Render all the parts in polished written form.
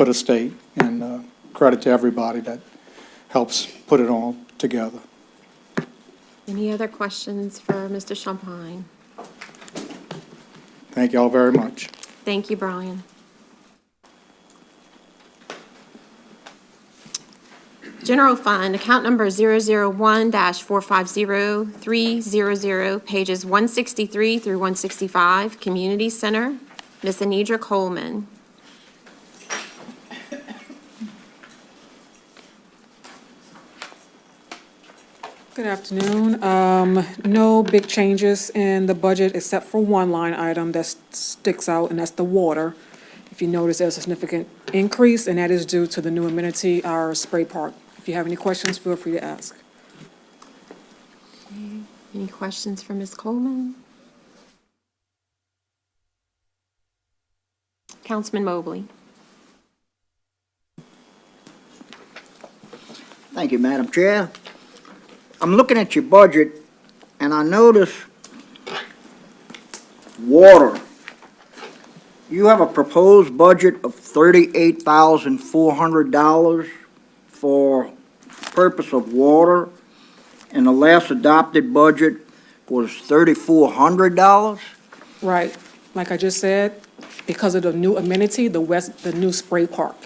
for the state, and credit to everybody that helps put it all together. Any other questions for Mr. Champagne? Thank you all very much. Thank you, Brian. General Fund, account number 001-450300, pages 163 through 165, Community Center, Ms. Anidra Coleman. Good afternoon. No big changes in the budget except for one line item that sticks out, and that's the water. If you notice, there's a significant increase, and that is due to the new amenity, our spray park. If you have any questions, feel free to ask. Any questions for Ms. Coleman? Councilman Mobley. Thank you, Madam Chair. I'm looking at your budget, and I notice water. You have a proposed budget of $38,400 for purpose of water, and the last adopted budget was $3,400. Right, like I just said, because of the new amenity, the new spray park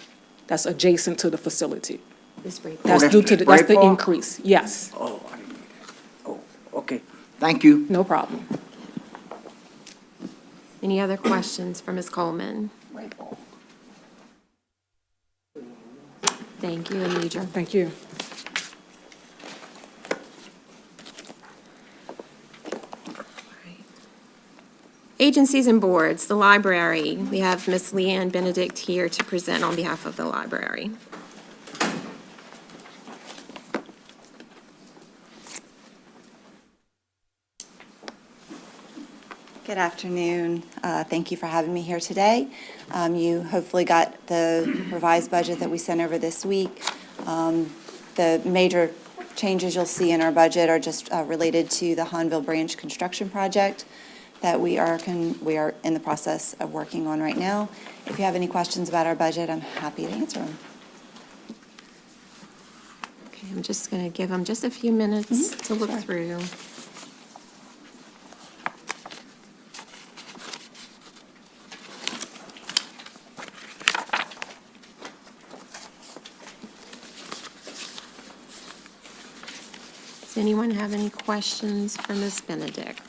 that's adjacent to the facility. The spray park. That's that's due the to, that's spray the park? increase, yes, Oh, I didn't need that. Oh, okay. Thank you. no problem. Any other questions for Ms. Coleman? Thank you, Anidra. Thank you. Agencies and boards, the library. We have Ms. Leanne Benedict here to present on behalf of the library. Good afternoon. Thank you for having me here today. You hopefully got the revised budget that we sent over this week. The major changes you'll see in our budget are just related to the Hanville Branch construction project that we are in the process of working on right now. If you have any questions about our budget, I'm happy to answer them. Okay, I'm just going to give them just a few minutes to look sure. through. Does anyone have any questions for Ms. Benedict?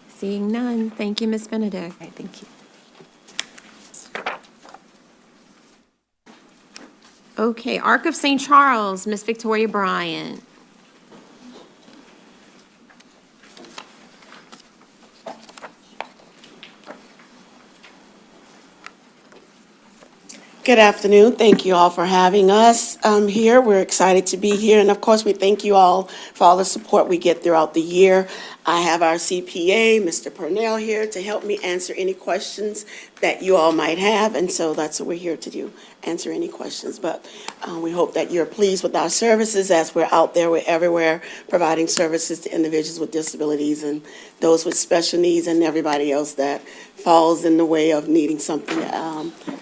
Seeing none, thank you, Ms. Benedict. All right, thank you. Okay, Arc of St. Charles, Ms. Victoria Bryant. Good afternoon. Thank you all for having us here. We're excited to be here. And of course, we thank you all for all the support we get throughout the year. I have our CPA, Mr. Purnell, here to help me answer any questions that you all might have. And so that's what we're here to do, answer any questions. But we hope that you're pleased with our services as we're out there, we're everywhere providing services to individuals with disabilities and those with special needs and everybody else that falls in the way of needing something,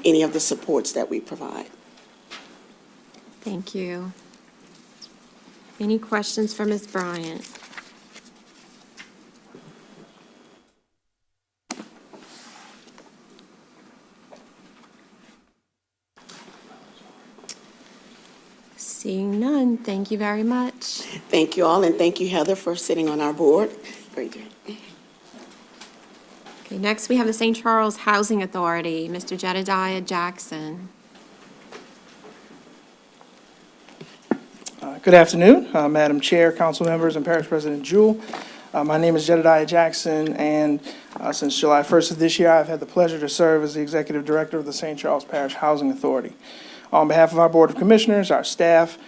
any of the supports that we provide. Thank you. Any questions for Ms. Bryant? Seeing none, thank you very much. Thank you all, and thank you, Heather, for sitting on our board. Great. Okay, next we have the St. Charles Housing Authority, Mr. Jedediah Jackson. Good afternoon, Madam Chair, council members, and Parish President Jewell. My name is Jedediah Jackson, and since July 1st of this year, I've had the pleasure to serve as the Executive Director of the St. Charles Parish Housing Authority. On behalf of our Board of Commissioners, our staff,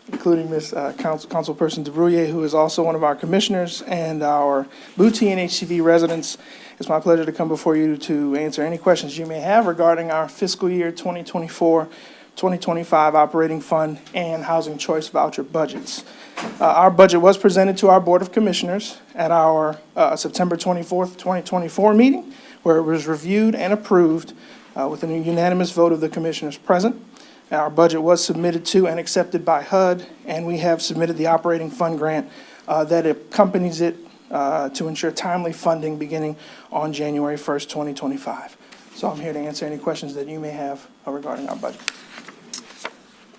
including Ms. Councilperson DeBruyer, who is also one of our commissioners, and our Booty and HCV residents, it's my pleasure to come before you to answer any questions you may have regarding our fiscal year 2024 2025 operating fund and housing choice voucher budgets. Our budget was presented to our Board of Commissioners at our September 24th, 2024 meeting, where it was reviewed and approved with a unanimous vote of the commissioners present. Our budget was submitted to and accepted by HUD, and we have submitted the operating fund grant that accompanies it to ensure timely funding beginning on January 1st, 2025. So I'm here to answer any questions that you may have regarding our budget.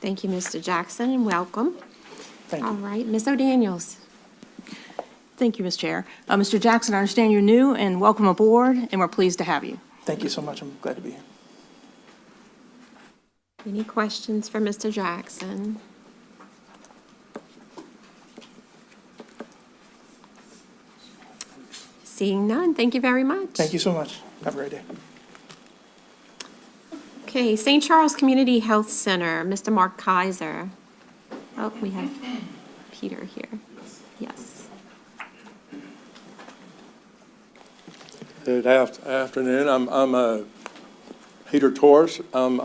Thank you, Mr. Jackson, and welcome. Thank you. All right, Ms. O'Daniels. Thank you, Ms. Chair. Mr. Jackson, I understand you're new, and welcome aboard, and we're pleased to have you. Thank you so much. I'm glad to be here. Any questions for Mr. Jackson? Seeing none, thank you very much. Thank you so much. Have a great day. Okay, St. Charles Community Health Center, Mr. Mark Kaiser. Oh, we have Peter here. Yes. Good afternoon. I'm Peter Torres. I'm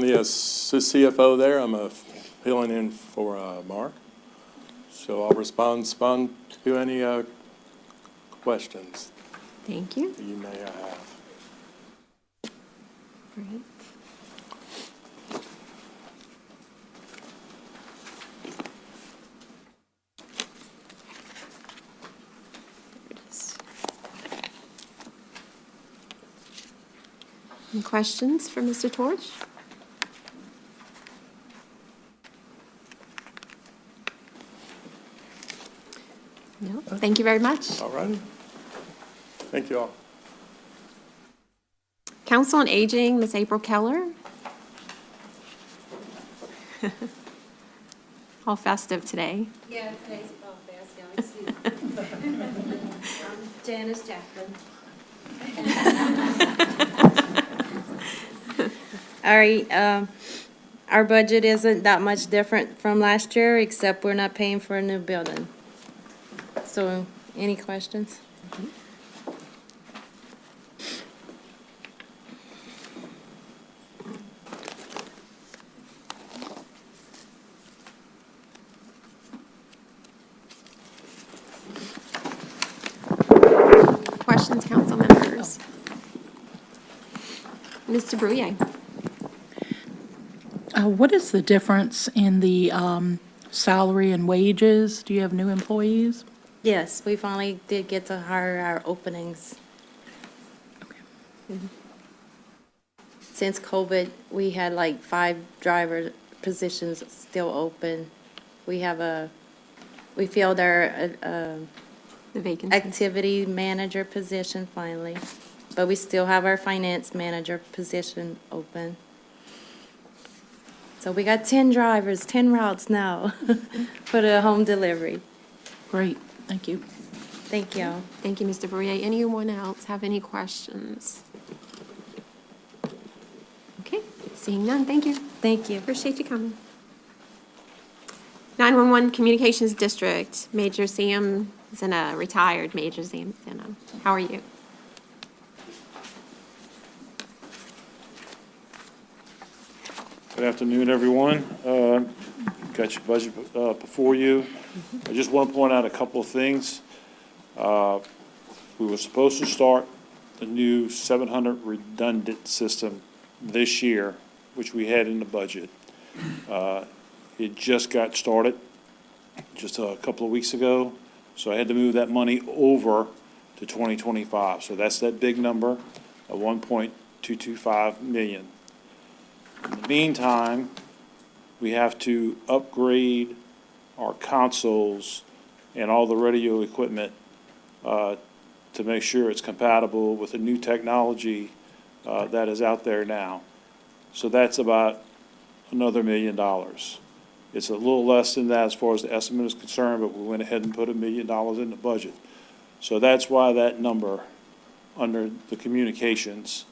the CFO there. I'm filling in for Mark. So I'll respond to any questions Thank you. that you may have. Great. There it is. Any questions for Mr. Torch? No, thank you very much. All righty. Thank you all. Council on Aging, Ms. April Keller. All festive today. Yeah, today's about fast, yeah, excuse me. I'm Janice Jackson. All right, our budget isn't that much different from last year, except we're not paying for a new building. So, any questions? Questions, council members? Mr. Brouillet. What is the difference in the salary and wages? Do you have new employees? Yes, we finally did get to hire our openings. Since COVID, we had like 5 driver positions still open. We filled our The vacancy. activity manager position finally, but we still have our finance manager position open. So we got 10 drivers, 10 routes now for the home delivery. Great, thank you. Thank you. Thank you, Mr. Brouillet. Anyone else have any questions? Okay, seeing none, thank you. Thank you. Appreciate you coming. 911 Communications District, Major Sam Zena, retired Major Sam Zena. How are you? Good afternoon, everyone. Got your budget before you. I just want to point out a couple of things. We were supposed to start the new 700 redundant system this year, which we had in the budget. It just got started just a couple of weeks ago, so I had to move that money over to 2025. So that's that big number of 1.225 million. In the meantime, we have to upgrade our consoles and all the radio equipment to make sure it's compatible with the new technology that is out there now. So that's about another $1 million. It's a little less than that as far as the estimate is concerned, but we went ahead and put $1 million in the budget. So that's why that number under the communications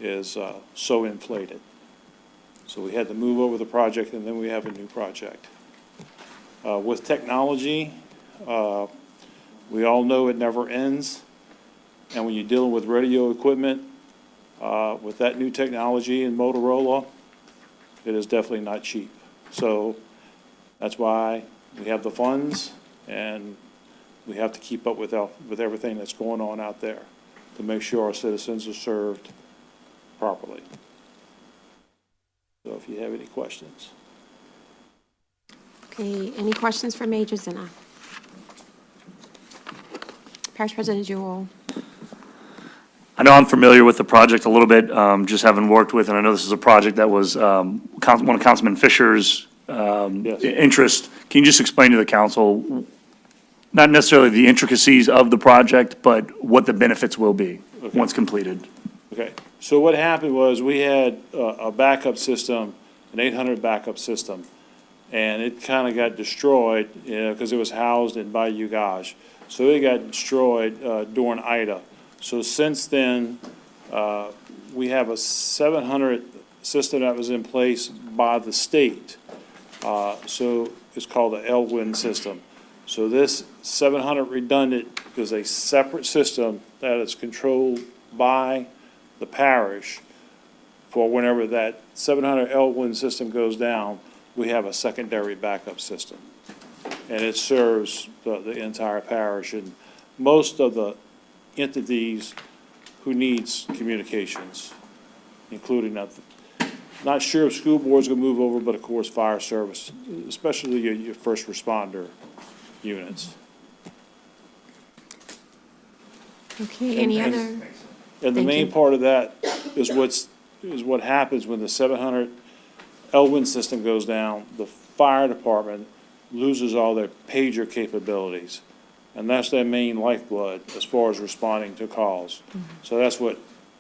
is so inflated. So we had to move over the project, and then we have a new project. With technology, we all know it never ends. And when you're dealing with radio equipment, with that new technology in Motorola, It is definitely not cheap. So that's why we have the funds, and we have to keep up with everything that's going on out there to make sure our citizens are served properly. So if you have any questions. Okay, any questions for Major Zena? Parish President Jewell. I know I'm familiar with the project a little bit, just having worked with, and I know this is a project that was one of Councilman Fisher's Yes. interest. Can you just explain to the council, not necessarily the intricacies of the project, but what the benefits will be once completed? Okay, so what happened was we had a backup system, an 800 backup system, and it kind of got destroyed, because it was housed in Bayou Gage. So it got destroyed during Ida. So since then, we have a 700 system that was in place by the state. So it's called the Elwin system. So this 700 redundant is a separate system that is controlled by the parish. For whenever that 700 Elwin system goes down, we have a secondary backup system. And it serves the entire parish and most of the entities who needs communications, including, not sure if school board's gonna move over, but of course, fire service, especially your first responder units. Okay, any And- other? And the Thank main you. part of that is what happens when the 700 Elwin system goes down, the fire department loses all their pager capabilities. And that's their main lifeblood as far as responding to calls. So that's what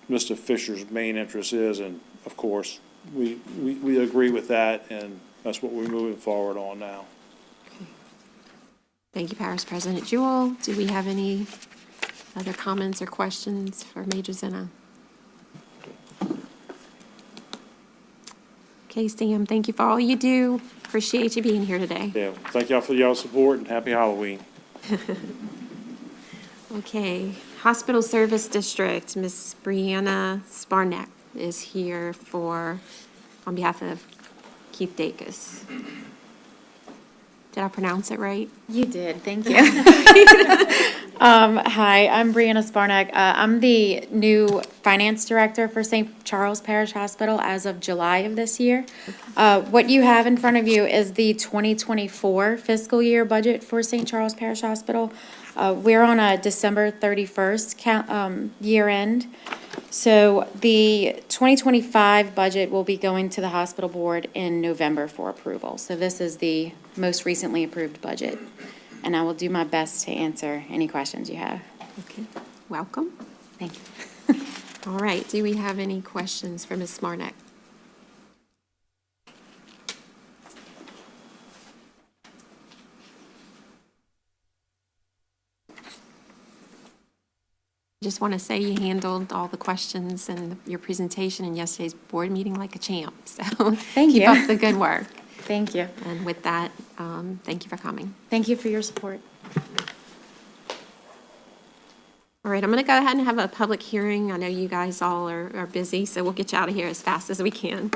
Mr. Fisher's main interest is, and of course, we agree with that, and that's what we're moving forward on now. Thank you, Parish President Jewell. Do we have any other comments or questions for Major Zena? Okay, Sam, thank you for all you do. Appreciate you being here today. Yeah, thank y'all for y'all's support, and happy Halloween. Okay, Hospital Service District, Ms. Brianna Sparnek is here on behalf of Keith Dacus. Did I pronounce it right? You did, thank you. Hi, I'm Brianna Sparnek. I'm the new finance director for St. Charles Parish Hospital as of July of this year. What you have in front of you is the 2024 fiscal year budget for St. Charles Parish Hospital. We're on a December 31st year end. So the 2025 budget will be going to the hospital board in November for approval. So this is the most recently approved budget. And I will do my best to answer any questions you have. Okay, welcome. Thank you. All right, do we have any questions for Ms. Sparnek? Just want to say you handled all the questions and your presentation in yesterday's board meeting like a champ. So Thank keep you. up the good work. Thank you. And with that, thank you for coming. Thank you for your support. All right, I'm going to go ahead and have a public hearing. I know you guys all are busy, so we'll get you out of here as fast as we can.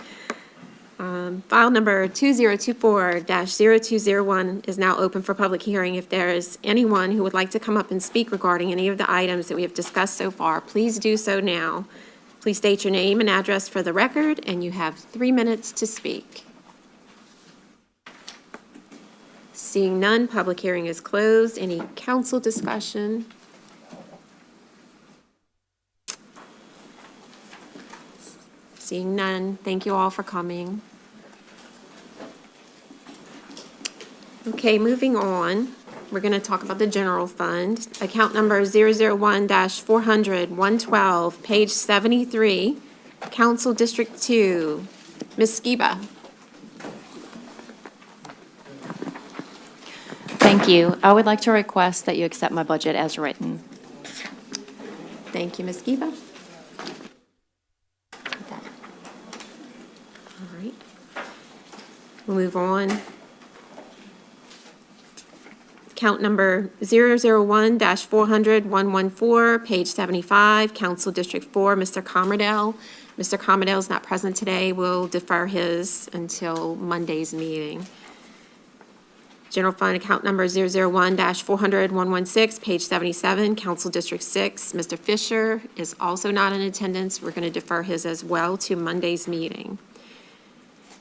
File number 2024-0201 is now open for public hearing. If there is anyone who would like to come up and speak regarding any of the items that we have discussed so far, please do so now. Please state your name and address for the record, and you have 3 minutes to speak. Seeing none, public hearing is closed. Any council discussion? Seeing none, thank you all for coming. Okay, moving on, we're going to talk about the general fund. Account number 001-400-112, page 73, Council District 2. Ms. Skiba. Thank you. I would like to request that you accept my budget as written. Thank you, Ms. Skiba. All right. We'll move on. Count number 001-400-114, page 75, Council District 4, Mr. Commerdale. Mr. Commodore is not present today. We'll defer his until Monday's meeting. General Fund account number 001-400-116, page 77, Council District 6. Mr. Fisher is also not in attendance. We're going to defer his as well to Monday's meeting.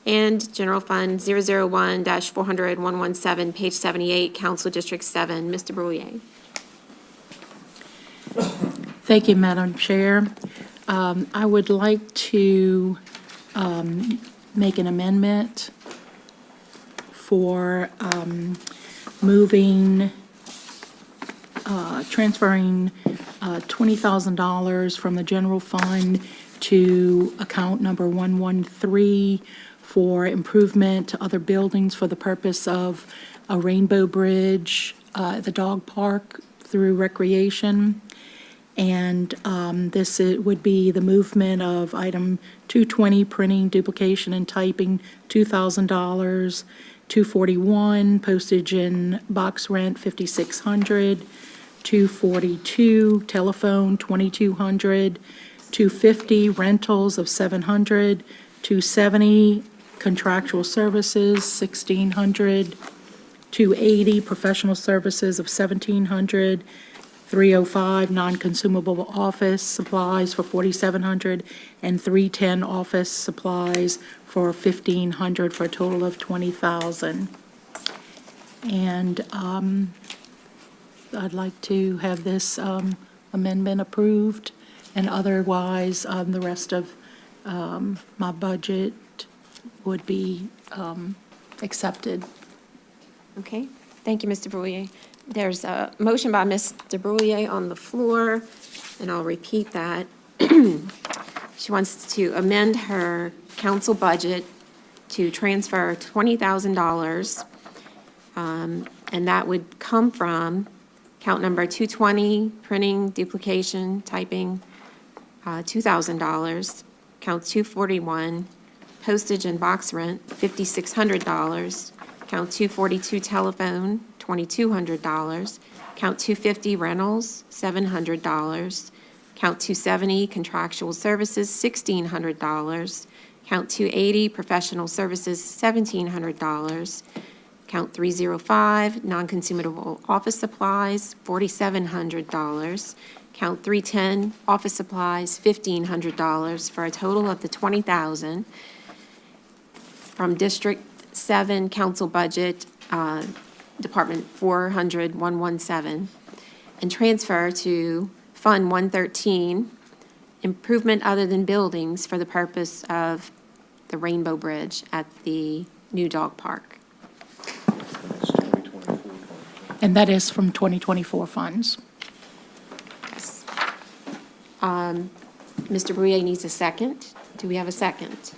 And General Fund 001-400-117, page 78, Council District 7. Mr. Brouillet. Thank you, Madam Chair. I would like to make an amendment for transferring $20,000 from the general fund to account number 113 for improvement to other buildings for the purpose of a rainbow bridge at the dog park through recreation. And it would be the movement of item 220, printing, duplication, and typing, $2,000. 241, postage and box rent, $5,600. 242, telephone, $2,200. 250, rentals of $700. 270, contractual services, $1,600. 280, professional services of $1,700. 305, non-consumable office supplies for $4,700, and 310, office supplies for $1,500, for a total of $20,000. And I'd like to have this amendment approved, and otherwise, the rest of my budget would be accepted. Okay, thank you, Mr. Brouillet. There's a motion by Mr. Brouillet on the floor, and I'll repeat that. She wants to amend her council budget to transfer $20,000, and that would come from count number 220, printing, duplication, typing, $2,000. Count 241, postage and box rent, $5,600. Count 242, telephone, $2,200. Count 250, rentals, $700. Count 270, contractual services, $1,600. Count 280, professional services, $1,700. Count 305, non-consumable office supplies, $4,700. Count 310, office supplies, $1,500, for a total of the $20,000 from District 7 council budget, Department 400-117, and transfer to Fund 113, improvement other than buildings for the purpose of the Rainbow Bridge at the new dog park. And that is from 2024 funds. Yes. Mr. Brouillet needs a second. Do we have a second?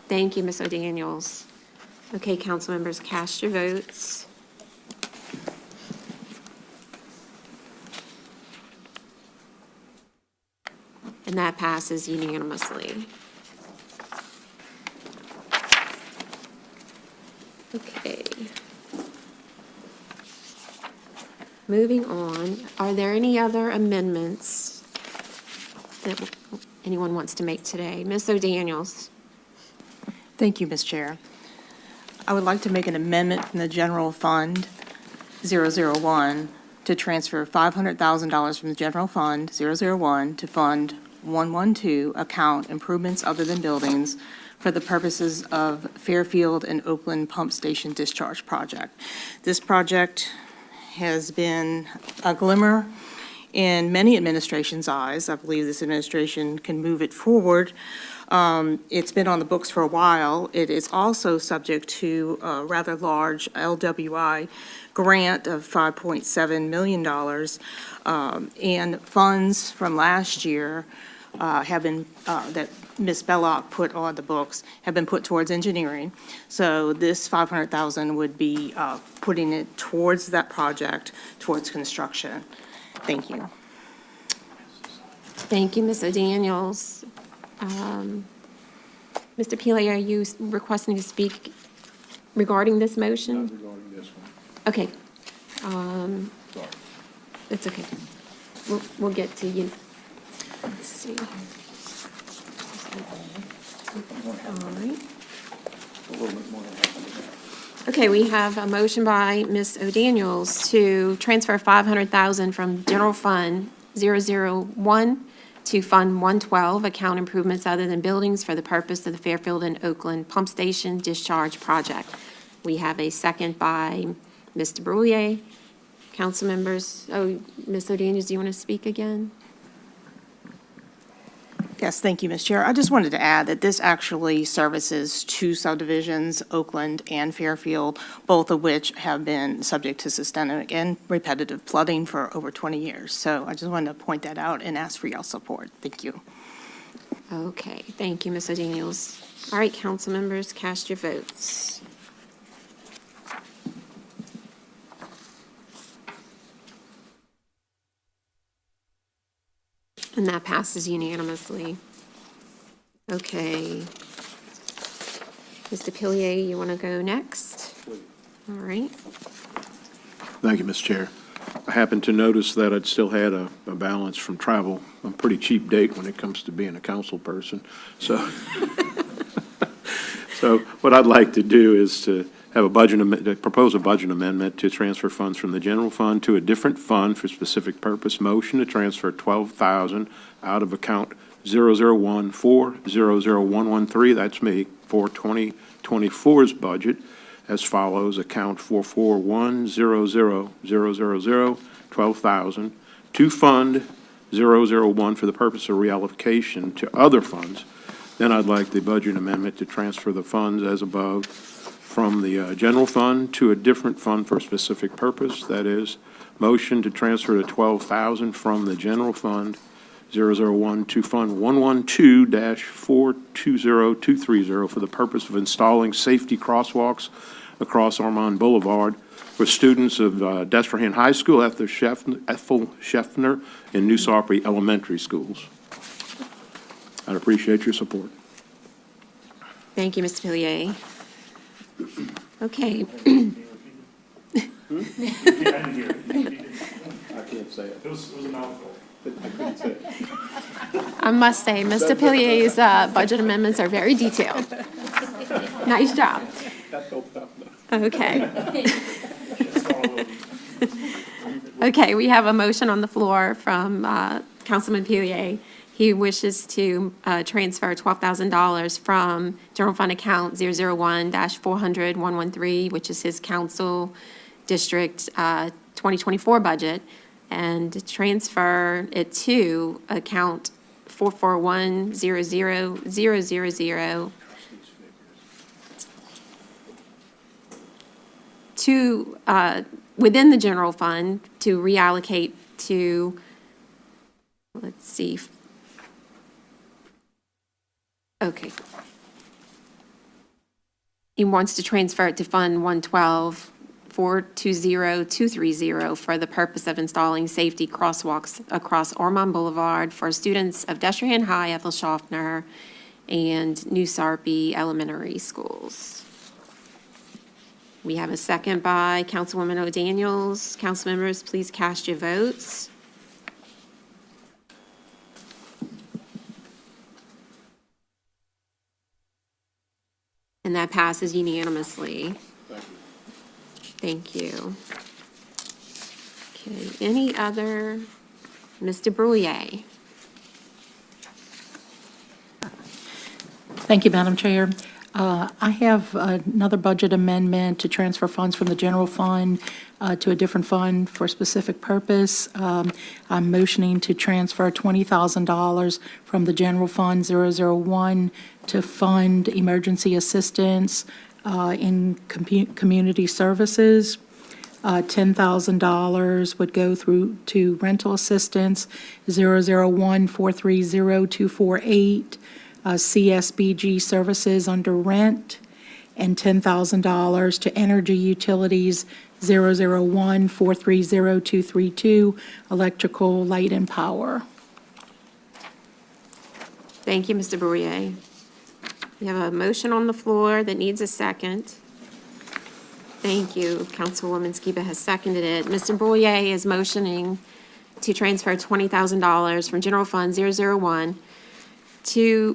Thank you, Ms. O'Daniels. Okay, council members, cast your votes. And that passes unanimously. Okay. Moving on, are there any other amendments that anyone wants to make today? Ms. O'Daniels? Thank you, Ms. Chair. I would like to make an amendment from the General Fund 001 to transfer $500,000 from the General Fund 001 to Fund 112, account improvements other than buildings, for the purposes of Fairfield and Oakland Pump Station Discharge Project. This project has been a glimmer in many administrations' eyes. I believe this administration can move it forward. It's been on the books for a while. It is also subject to a rather large LWI grant of $5.7 million, and funds from last year have been, that Ms. Belloc put on the books, have been put towards engineering. So this $500,000 would be putting it towards that project, towards construction. Thank you. Thank you, Ms. O'Daniels. Mr. Peely, are you requesting to speak regarding this motion? Not regarding this one. Okay. Sorry. It's okay. We'll get to you. Let's see. All right. Okay, we have a motion by Ms. O'Daniels to transfer $500,000 from General Fund 001 to Fund 112, account improvements other than buildings for the purpose of the Fairfield and Oakland Pump Station Discharge Project. We have a second by Mr. Brouillet. Council members, Ms. O'Daniels, do you want to speak again? Yes, thank you, Ms. Chair. I just wanted to add that this actually services two subdivisions, Oakland and Fairfield, both of which have been subject to systemic and repetitive flooding for over 20 years. So I just wanted to point that out and ask for your support. Thank you. Okay, thank you, Ms. O'Daniels. All right, council members, cast your votes. And that passes unanimously. Okay. Mr. Pillier, you want to go next? All right. Thank you, Ms. Chair. I happened to notice that I'd still had a balance from travel. I'm a pretty cheap date when it comes to being a council person. So, so what I'd like to do is to have a propose a budget amendment to transfer funds from the general fund to a different fund for specific purpose. Motion to transfer $12,000 out of account 001400113, that's me, for 2024's budget as follows: account 4410000, 12,000, to fund 001 for the purpose of reallocation to other funds. Then I'd like the budget amendment to transfer the funds as above from the general fund to a different fund for a specific purpose. That is, motion to transfer the $12,000 from the general fund 001 to fund 112-420230 for the purpose of installing safety crosswalks across Ormond Boulevard for students of Destrehan High School, Ethel Scheffner, and New Sarpy Elementary Schools. I'd appreciate your support. Thank you, Mr. Pillier. Okay. I can't say it. It was a mouthful. I couldn't say it. I must say, Mr. Pillier's budget amendments are very detailed. Nice job. Okay. Okay, we have a motion on the floor from Councilman Pillier. He wishes to transfer $12,000 from general fund account 001-400-113, which is his council district 2024 budget, and transfer it to account 4410000 to, within the general fund, to reallocate to, let's see. Okay. He wants to transfer it to Fund 112-420230 for the purpose of installing safety crosswalks across Ormond Boulevard for students of Destrehan High, Ethel Scheffner, and New Sarpy Elementary Schools. We have a second by Councilwoman O'Daniels. Council members, please cast your votes. And that passes unanimously. Thank you. Okay, any other? Mr. Brouillet. Thank you, Madam Chair. I have another budget amendment to transfer funds from the general fund to a different fund for a specific purpose. I'm motioning to transfer $20,000 from the general fund 001 to fund emergency assistance in community services. $10,000 would go through to rental assistance 001-430-248. CSBG services under rent, and $10,000 to energy utilities 001-430-232, electrical, light, and power. Thank you, Mr. Brouillet. We have a motion on the floor that needs a second. Thank you. Councilwoman Skiba has seconded it. Mr. Brouillet is motioning to transfer $20,000 from General Fund 001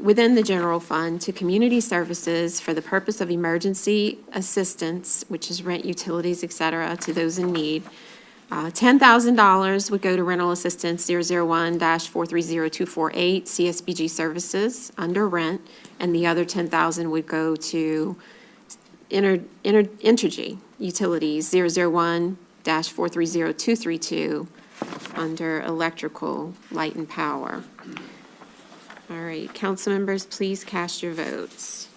within the general fund, to community services for the purpose of emergency assistance, which is rent, utilities, et cetera, to those in need. $10,000 would go to rental assistance 001-430248, CSBG services, under rent, and the other $10,000 would go to Entergy utilities, 001-430232, under electrical, light, and power. All right, council members, please cast your votes.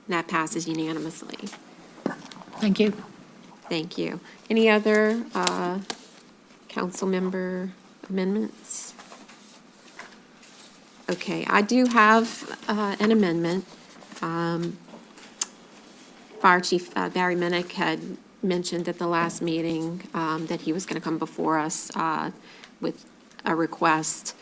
That passes unanimously. Thank you. Thank you. Any other council member amendments? Okay, I do have an amendment. Fire Chief Barry Minnick had mentioned at the last meeting that he was going to come before us with a request.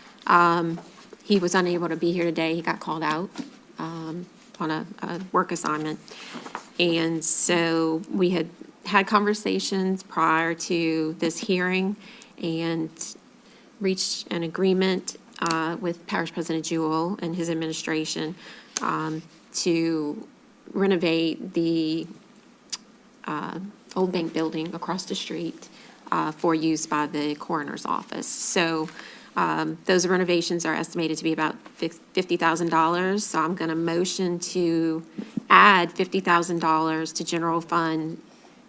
He was unable to be here today. He got called out on a work assignment. And so we had conversations prior to this hearing and reached an agreement with Parish President Jewell and his administration to renovate the old bank building across the street for use by the coroner's office. So those renovations are estimated to be about $50,000. So I'm going to motion to add $50,000 to General Fund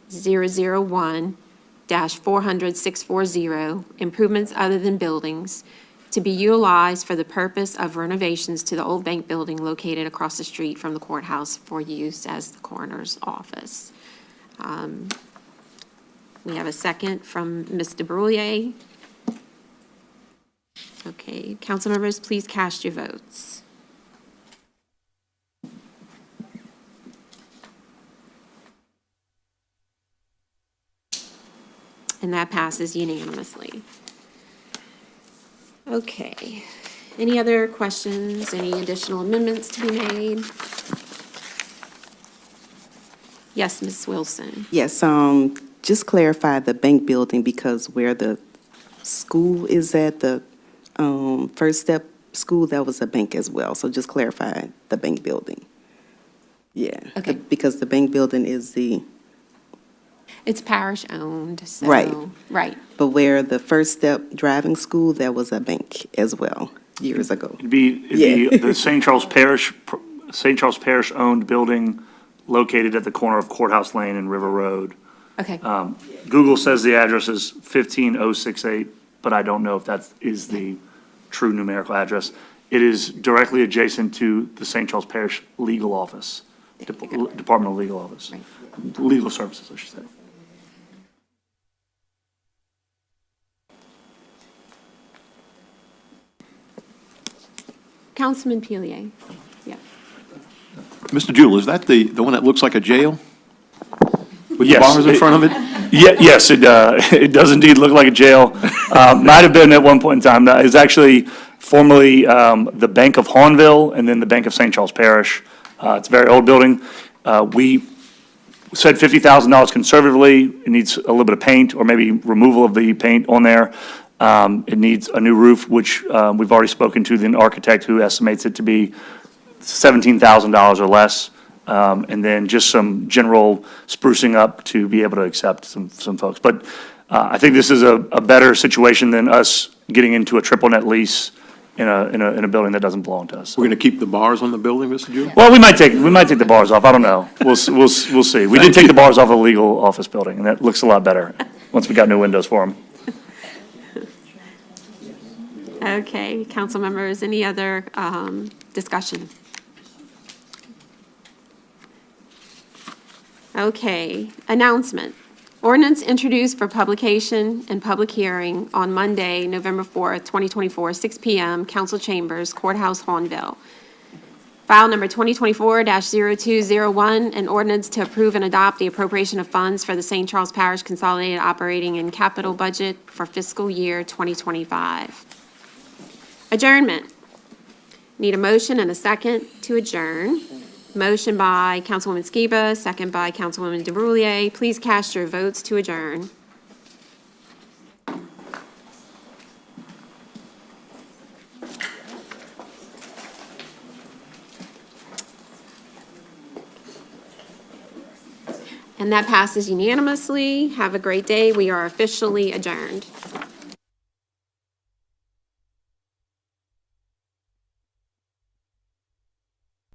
001-400-640, improvements other than buildings, to be utilized for the purpose of renovations to the old bank building located across the street from the courthouse for use as the coroner's office. We have a second from Ms. DeBrouillet. Okay, council members, please cast your votes. And that passes unanimously. Okay, any other questions, any additional amendments to be made? Yes, Ms. Wilson. Yes, just clarify the bank building, because where the school is at, the First Step School, that was a bank as well. So just clarify the bank building. Yeah. Okay. Because the bank building is the, It's parish-owned, so. Right. Right. but where the First Step Driving School, that was a bank as well, years ago. It'd be the St. Charles Parish-owned building located at the corner of Courthouse Lane and River Road. Okay, Google says the address is 15068, but I don't know if that is the true numerical address. It is directly adjacent to the St. Charles Parish Legal Office, Department of Legal Office. Right. Legal Services, I should say. Councilman Pilier. Yeah. Mr. Jewell, is that the one that looks like a jail? With the Yes, bars in front of it? Yes, it does indeed look like a jail. Might have been at one point in time. It's actually formerly the Bank of Hawnville and then the Bank of St. Charles Parish. It's a very old building. We said $50,000 conservatively. It needs a little bit of paint or maybe removal of the paint on there. It needs a new roof, which we've already spoken to the architect who estimates it to be $17,000 or less. And then just some general sprucing up to be able to accept some folks. But I think this is a better situation than us getting into a triple net lease in a building that doesn't belong to us. We're going to keep the bars on the building, Mr. Jewell? Well, we might take the bars off. I don't know. We'll see. We did take the bars off of the legal office building, and that looks a lot better once we got new windows for them. Okay, council members, any other discussion? Okay, announcement. Ordinance introduced for publication and public hearing on Monday, November 4th, 2024, 6 p.m., Council Chambers, Courthouse, Hawnville. File number 2024-0201, an ordinance to approve and adopt the appropriation of funds for the St. Charles Parish Consolidated Operating and Capital Budget for fiscal year 2025. Adjournment. Need a motion and a second to adjourn. Motion by Councilwoman Skiba, second by Councilwoman DeBrulier. Please cast your votes to adjourn. And that passes unanimously. Have a great day. We are officially adjourned.